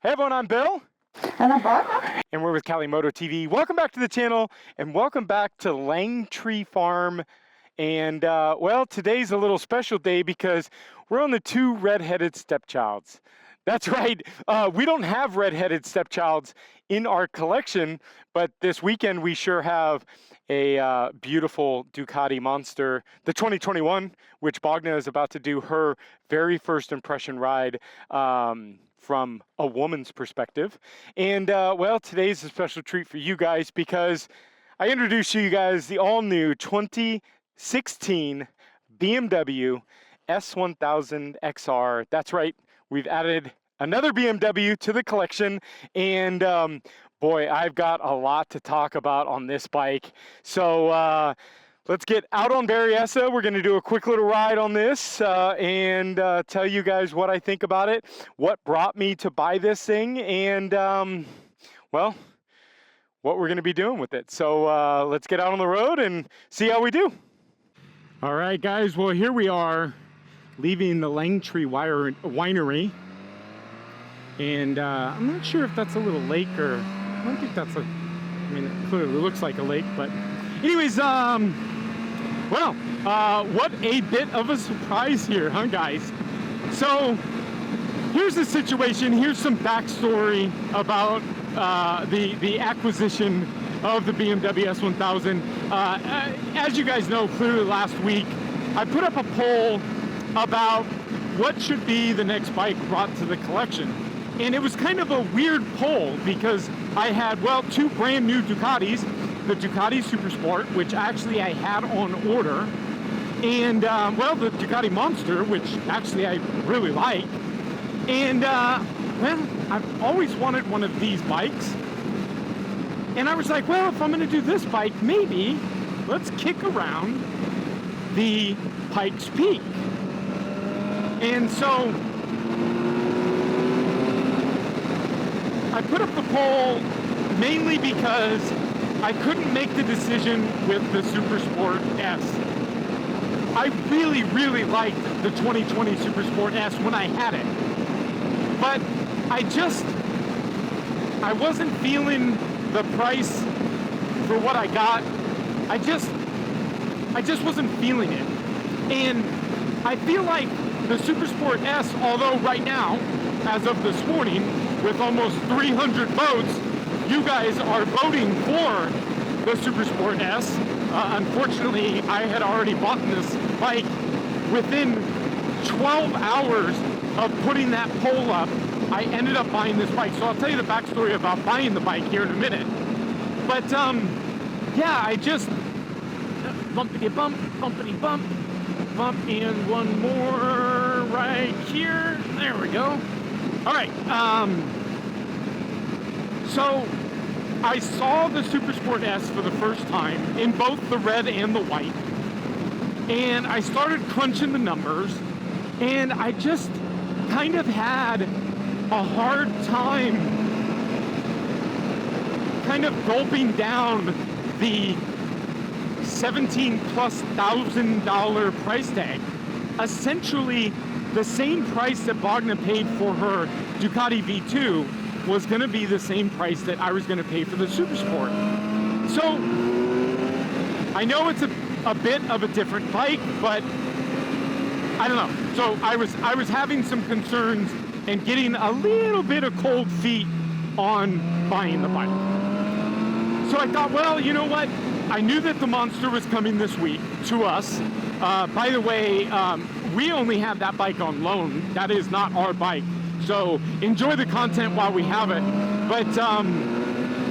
Hey everyone, I'm Bill. And I'm Barbara. And we're with Cali Moto TV. Welcome back to the channel and welcome back to Langtree Farm. And well, today's a little special day because we're on the two red-headed stepchilds. That's right, we don't have red-headed stepchilds in our collection, but this weekend we sure have a beautiful Ducati Monster, the 2021, which Bogna is about to do her very first impression ride from a woman's perspective. And well, today's a special treat for you guys because I introduced you guys the all-new 2016 BMW S1000XR. That's right, we've added another BMW to the collection, and boy, I've got a lot to talk about on this bike. So let's get out on Berryessa. We're going to do a quick little ride on this and tell you guys what I think about it, what brought me to buy this thing, and well, what we're going to be doing with it. So let's get out on the road and see how we do. All right, guys. Well, here we are leaving the Langtree Winery. And I'm not sure if that's a little lake or, I don't think that's a, I mean, it clearly looks like a lake, but anyways, well, what a bit of a surprise here, huh, guys? So here's the situation. Here's some backstory about the acquisition of the BMW S1000. As you guys know, clearly last week, I put up a poll about what should be the next bike brought to the collection. And it was kind of a weird poll because I had, well, two brand new Ducatis, the Ducati Supersport, which actually I had on order, and, well, the Ducati Monster, which actually I really like. And, well, I've always wanted one of these bikes. And I was like, well, if I'm going to do this bike, maybe let's kick around the Pikes Peak. And so I put up the poll mainly because I couldn't make the decision with the Supersport S. I really, really liked the 2020 Supersport S when I had it. But I wasn't feeling the price for what I got. I just wasn't feeling it. And I feel like the Supersport S, although right now, as of this morning, with almost 300 votes, you guys are voting for the Supersport S. Unfortunately, I had already bought this bike within 12 hours of putting that poll up. I ended up buying this bike. So I'll tell you the backstory about buying the bike here in a minute. But yeah, I just bumpity bump, and one more right here. There we go. All right, so I saw the Supersport S for the first time in both the red and the white, and I started crunching the numbers, and I just kind of had a hard time kind of gulping down the $17,000+ price tag. Essentially, the same price that Bogna paid for her Ducati V2 was going to be the same price that I was going to pay for the Supersport. So I know it's a bit of a different bike, but I don't know. So I was having some concerns and getting a little bit of cold feet on buying the bike. So I thought, well, you know what? I knew that the Monster was coming this week to us. By the way, we only have that bike on loan. That is not our bike. So enjoy the content while we have it. But I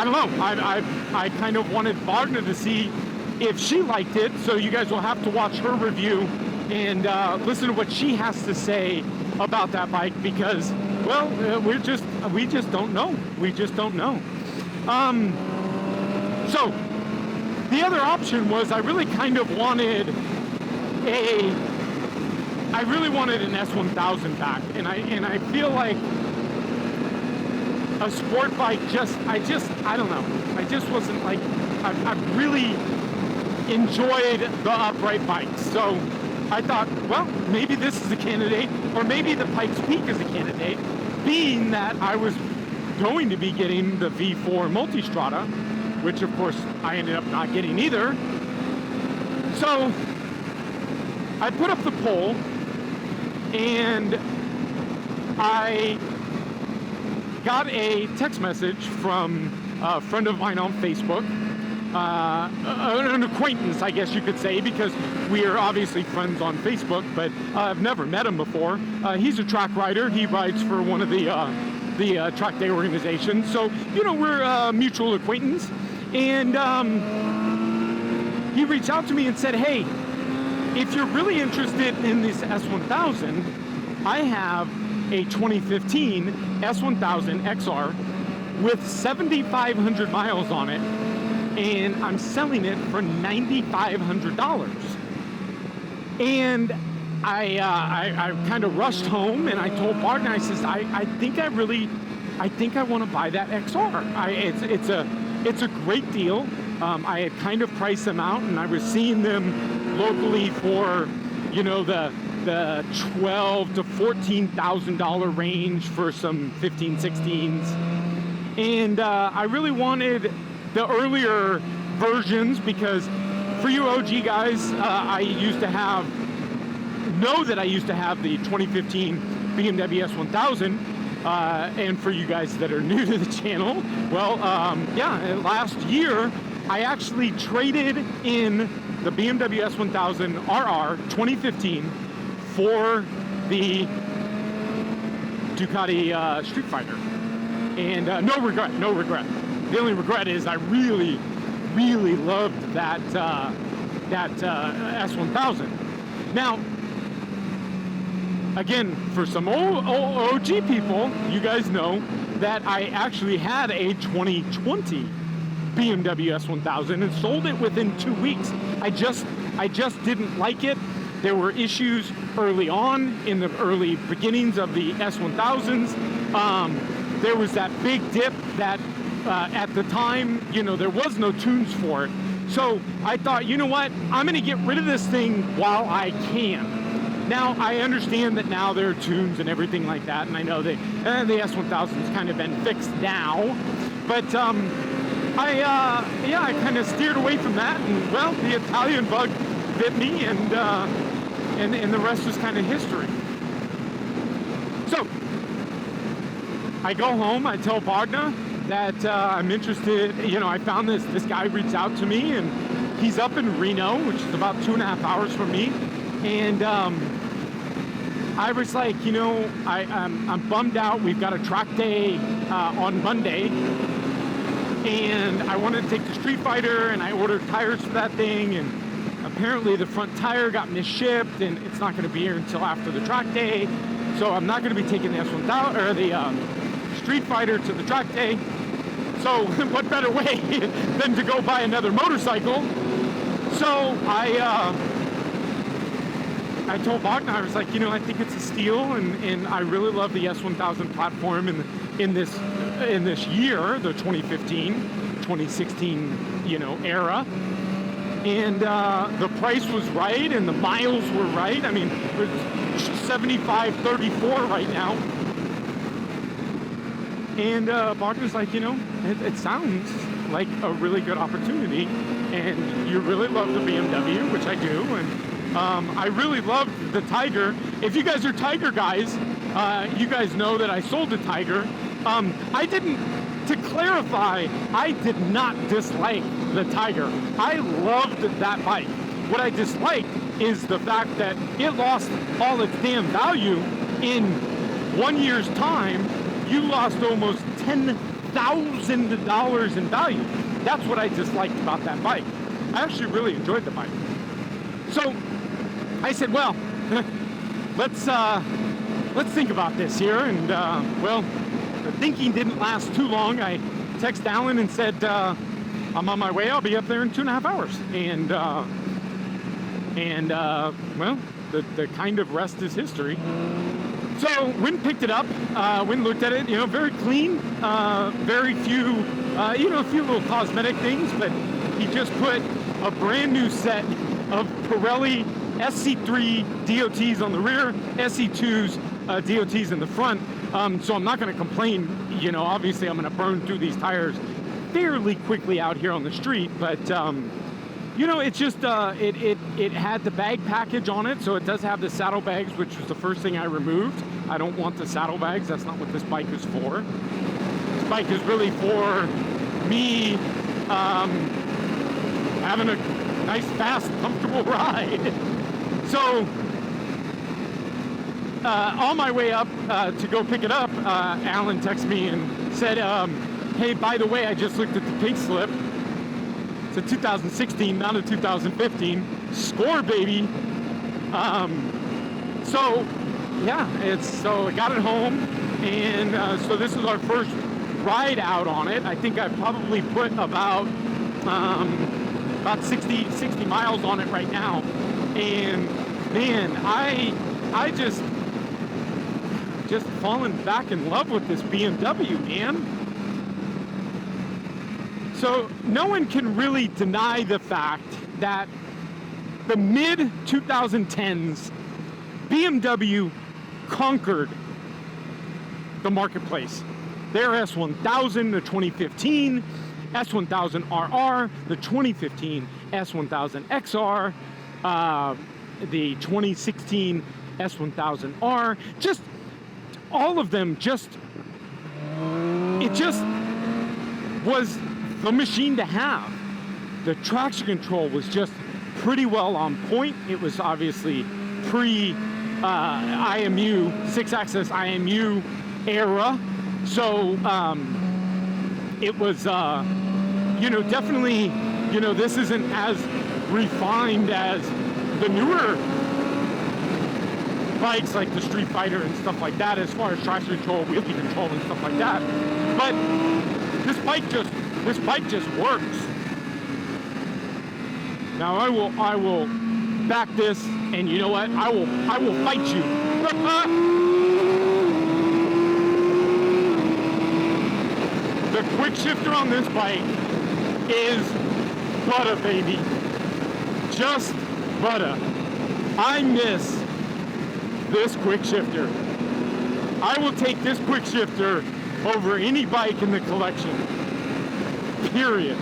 don't know. I kind of wanted Bogna to see if she liked it. So you guys will have to watch her review and listen to what she has to say about that bike because, well, we just don't know. We just don't know. So the other option was I really kind of wanted an S1000 back, and I feel like a sport bike I don't know. I just wasn't like, I really enjoyed the upright bikes. So I thought, well, maybe this is a candidate, or maybe the Pikes Peak is a candidate, being that I was going to be getting the V4 Multistrada, which of course I ended up not getting either. So I put up the poll, and I got a text message from a friend of mine on Facebook, an acquaintance, I guess you could say, because we are obviously friends on Facebook, but I've never met him before. He's a track rider. He rides for one of the track day organizations. So, you know, we're a mutual acquaintance. And he reached out to me and said, hey, if you're really interested in this S1000, I have a 2015 S1000XR with 7,500 miles on it, and I'm selling it for $9,500. And I kind of rushed home, and I told Bart, and I says, I think I want to buy that XR. It's a great deal. I had kind of priced them out, and I was seeing them locally for, you know, the $12,000 to $14,000 range for some 15, 16s. And I really wanted the earlier versions, because for you OG guys, I used to have the 2015 BMW S1000. And for you guys that are new to the channel, well, yeah, last year I actually traded in the BMW S1000RR 2015 for the Ducati Street Fighter, and no regret. The only regret is I really loved that S1000. Now, again, for some old OG people, you guys know that I actually had a 2020 BMW S1000 and sold it within 2 weeks. I just didn't like it. There were issues early on in the early beginnings of the S1000s. There was that big dip that at the time, you know, there was no tunes for it. So I thought, you know what, I'm gonna get rid of this thing while I can. Now, I understand that now there are tunes and everything like that, and I know that the S1000's kind of been fixed now, but I kind of steered away from that, and well, the Italian bug bit me, and the rest is kind of history. So I go home, I tell Bardna that I'm interested. You know, I found this guy reached out to me, and he's up in Reno, which is about 2.5 hours from me, and I was like, you know, I'm bummed out. We've got a track day on Monday, and I wanted to take the Street Fighter, and I ordered tires for that thing, and apparently the front tire got misshipped, and it's not going to be here until after the track day. So I'm not going to be taking the S1000 or the Street Fighter to the track day. So what better way than to go buy another motorcycle? So I told Wagner, I was like, you know, I think it's a steal, and I really love the S1000 platform in this year, the 2015, 2016, you know, era. And the price was right, and the miles were right. I mean, it's 75-34 right now. And Wagner's like, you know, it sounds like a really good opportunity, and you really love the BMW, which I do, and I really loved the Tiger. If you guys are Tiger guys, you guys know that I sold the Tiger. To clarify, I did not dislike the Tiger. I loved that bike. What I disliked is the fact that it lost all its damn value in 1 year's time. You lost almost $10,000 in value. That's what I disliked about that bike. I actually really enjoyed the bike. So I said, well, let's think about this here. And well, the thinking didn't last too long. I texted Alan and said, I'm on my way. I'll be up there in 2.5 hours. And well, the kind of rest is history. So Wynn picked it up. Wynn looked at it. You know, very clean. Very few, you know, a few little cosmetic things. But he just put a brand new set of Pirelli SC3 DOTs on the rear, SC2s DOTs in the front. So I'm not going to complain. You know, obviously I'm going to burn through these tires fairly quickly out here on the street, but you know, it's just it had the bag package on it, so it does have the saddlebags, which was the first thing I removed. I don't want the saddlebags. That's not what this bike is for. This bike is really for me having a nice, fast, comfortable ride. So on my way up to go pick it up, Alan texted me and said, hey, by the way, I just looked at the pink slip. It's a 2016, not a 2015. Score, baby. So yeah, so I got it home, and so this is our first ride out on it. I think I probably put about 60 miles on it right now, and man, I just fallen back in love with this BMW, man. So no one can really deny the fact that the mid-2010s BMW conquered the marketplace. Their S1000, the 2015 S1000RR, the 2015 S1000XR, the 2016 S1000R, just all of them, it just was the machine to have. The traction control was just pretty well on point. It was obviously pre-IMU, 6-axis IMU era. So it was, you know, definitely, you know, this isn't as refined as the newer bikes like the Street Fighter and stuff like that, as far as traction control, wheelie control and stuff like that. But this bike just works. Now I will back this, and you know what? I will fight you. The quick shifter on this bike is butter, baby. Just butter. I miss this quick shifter. I will take this quick shifter over any bike in the collection. Period.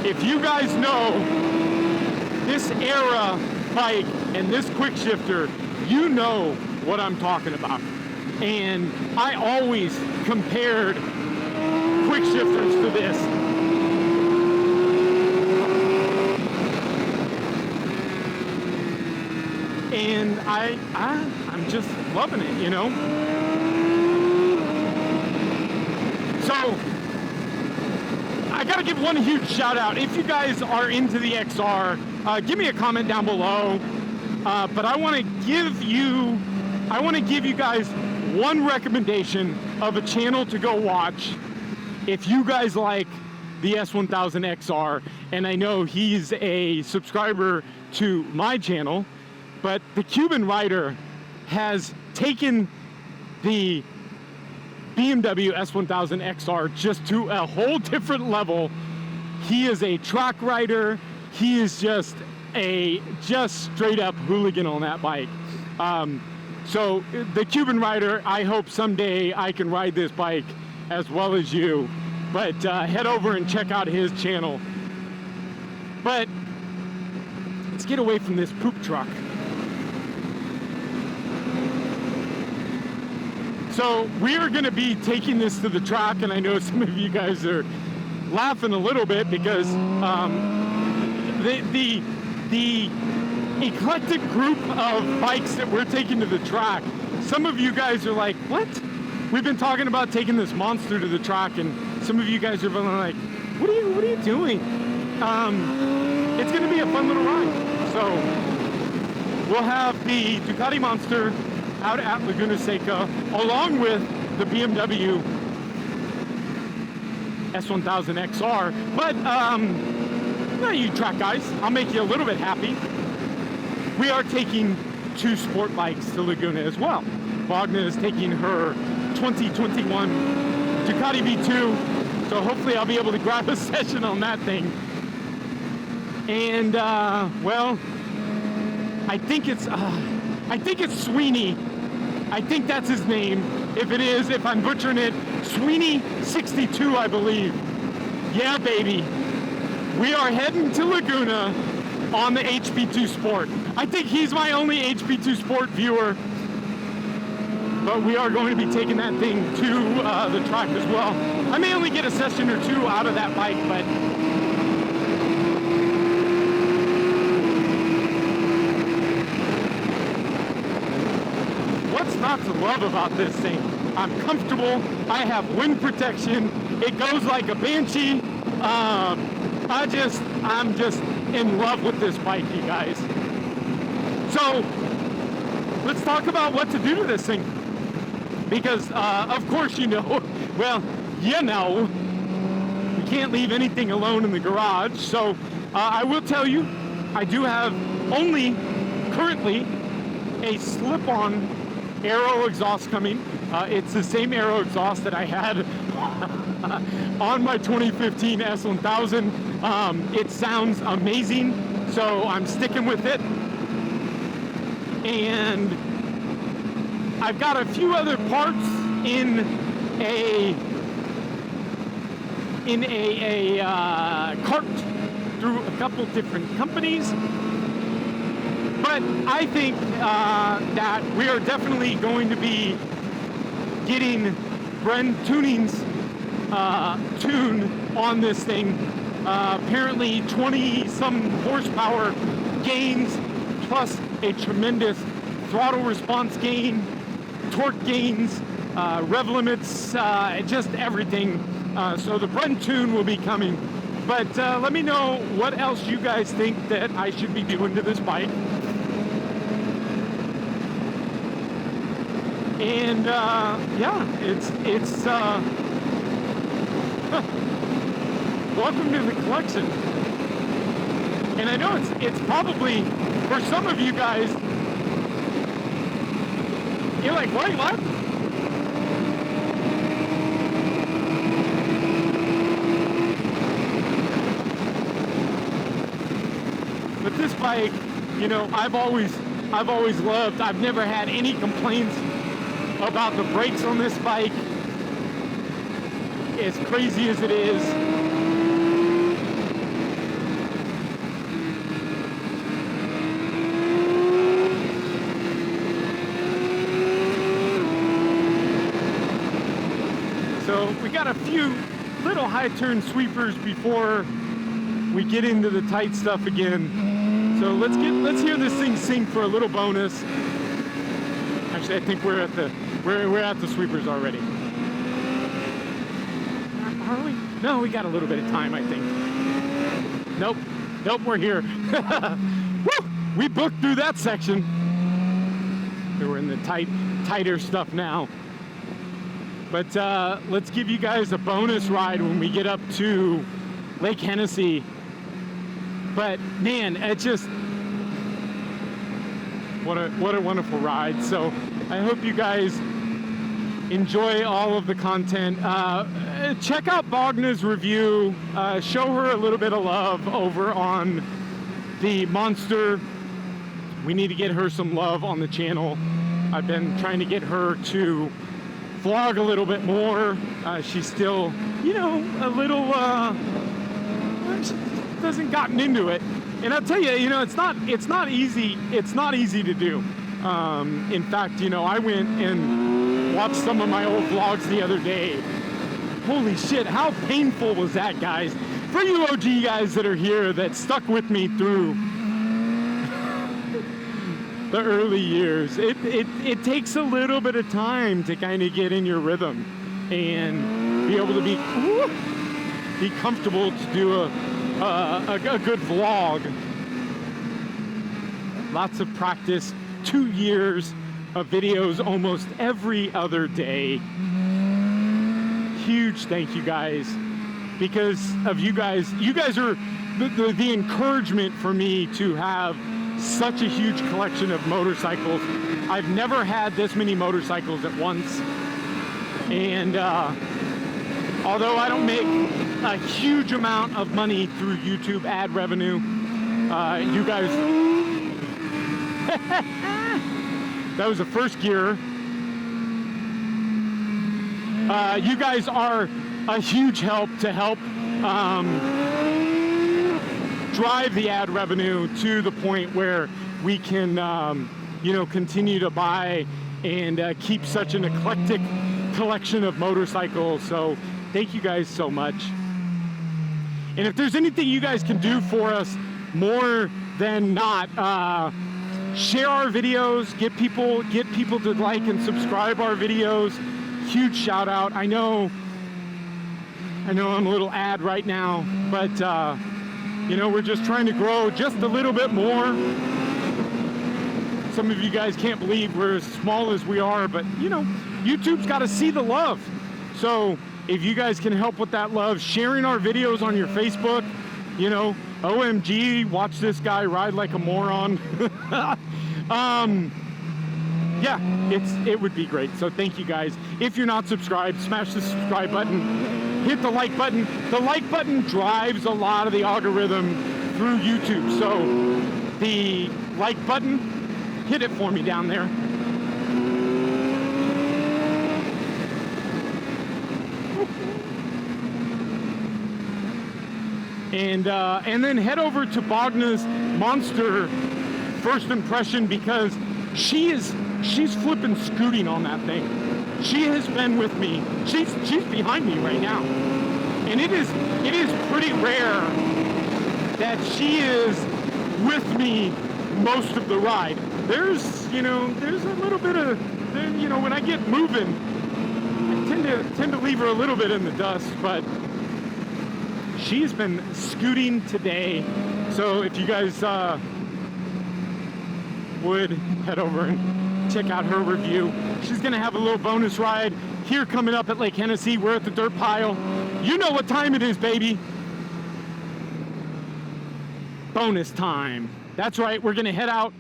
If you guys know this era bike and this quick shifter, you know what I'm talking about. And I always compared quick shifters to this. And I'm just loving it, you know? So I gotta give one huge shout out. If you guys are into the XR, give me a comment down below. But I want to give you guys one recommendation of a channel to go watch. If you guys like the S1000XR, and I know he's a subscriber to my channel, but the Cuban rider has taken the BMW S1000XR just to a whole different level. He is a track rider. He is just straight up hooligan on that bike. So the Cuban rider, I hope someday I can ride this bike as well as you. But head over and check out his channel. But let's get away from this poop truck. So we are going to be taking this to the track, and I know some of you guys are laughing a little bit because the eclectic group of bikes that we're taking to the track, some of you guys are like, what? We've been talking about taking this monster to the track, and some of you guys are like, what are you doing? It's going to be a fun little ride. So we'll have the Ducati Monster out at Laguna Seca, along with the BMW S1000XR. But, you track guys, I'll make you a little bit happy. We are taking two sport bikes to Laguna as well. Wagner is taking her 2021 Ducati V2, so hopefully I'll be able to grab a session on that thing. And, well, I think it's Sweeney I think that's his name. If it is, if I'm butchering it, Sweeney62, I believe. Yeah, baby. We are heading to Laguna on the HP2 Sport. I think he's my only HP2 Sport viewer, but we are going to be taking that thing to the track as well. I may only get a session or two out of that bike, but what's not to love about this thing? I'm comfortable, I have wind protection, it goes like a Banshee. I'm just in love with this bike, you guys. So let's talk about what to do to this thing. Because of course you know, well, you know, we can't leave anything alone in the garage. So I will tell you, I do have only currently a slip-on aero exhaust coming. It's the same aero exhaust that I had on my 2015 S1000. It sounds amazing, so I'm sticking with it. And I've got a few other parts in a cart through a couple different companies. But I think that we are definitely going to be getting Bren Tuning's tune on this thing. Apparently 20-some horsepower gains, plus a tremendous throttle response gain, torque gains, rev limits, just everything. So the Bren tune will be coming. But let me know what else you guys think that I should be doing to this bike. And yeah, it's welcome to the collection. And I know it's probably, for some of you guys, you're like, wait, what? But this bike, you know, I've always loved. I've never had any complaints about the brakes on this bike. As crazy as it is, so we got a few little high turn sweepers before we get into the tight stuff again. So let's hear this thing sing for a little bonus. Actually, I think we're at the sweepers already. Are we? No, we got a little bit of time, I think. Nope, we're here. Woo! We booked through that section. We're in the tighter stuff now. But let's give you guys a bonus ride when we get up to Lake Hennessy. But man, it just, what a wonderful ride. So I hope you guys enjoy all of the content. Check out Bogna's review. Show her a little bit of love over on the Monster. We need to get her some love on the channel. I've been trying to get her to vlog a little bit more. She's still, you know, a little, she hasn't gotten into it. And I'll tell you, you know, it's not easy to do. In fact, you know, I went and watched some of my old vlogs the other day. Holy shit, how painful was that, guys? For you OG guys that are here that stuck with me through the early years, it takes a little bit of time to kind of get in your rhythm and be able to be comfortable to do a good vlog. Lots of practice, 2 years of videos almost every other day. Huge thank you guys. Because of you guys are the encouragement for me to have such a huge collection of motorcycles. I've never had this many motorcycles at once. And although I don't make a huge amount of money through YouTube ad revenue, you guys, that was the first gear. You guys are a huge help to help drive the ad revenue to the point where we can, you know, continue to buy and keep such an eclectic collection of motorcycles. So thank you guys so much. And if there's anything you guys can do for us more than not, share our videos, get people to like and subscribe our videos. Huge shout out. I know I'm a little ad right now, but you know, we're just trying to grow just a little bit more. Some of you guys can't believe we're as small as we are, but you know, YouTube's got to see the love. So if you guys can help with that love, sharing our videos on your Facebook, you know, OMG, watch this guy ride like a moron. Yeah, it would be great. So thank you guys. If you're not subscribed, smash the subscribe button, hit the like button. The like button drives a lot of the algorithm through YouTube. So the like button, hit it for me down there. And then head over to Bogna's Monster first impression, because she's flipping scooting on that thing. She has been with me. She's behind me right now, and it is pretty rare that she is with me most of the ride. There's a little bit of, you know, when I get moving, I tend to leave her a little bit in the dust, but she's been scooting today. So if you guys would head over and check out her review. She's gonna have a little bonus ride here coming up at Lake Hennessy. We're at the dirt pile. You know what time it is, baby. Bonus time. That's right, we're gonna head out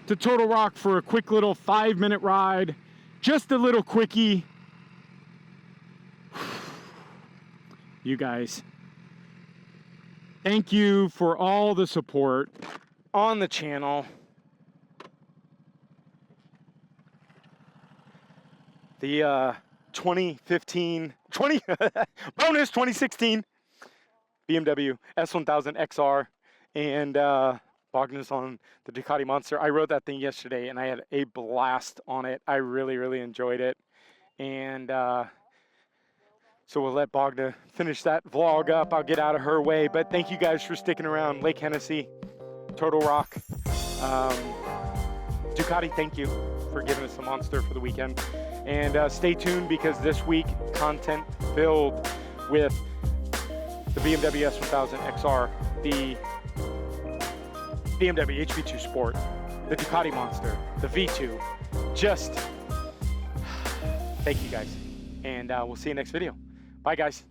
to Total Rock for a quick little 5-minute ride. Just a little quickie. You guys, thank you for all the support on the channel. The 2016 BMW S1000XR and Bogna's on the Ducati Monster. I rode that thing yesterday and I had a blast on it. I really enjoyed it. And so we'll let Bogna finish that vlog up. I'll get out of her way, but thank you guys for sticking around. Lake Hennessy, Total Rock, Ducati, thank you for giving us a Monster for the weekend. And stay tuned, because this week, content filled with the BMW S1000XR, the BMW HV2 Sport, the Ducati Monster, the V2. Just thank you guys, and we'll see you next video. Bye, guys.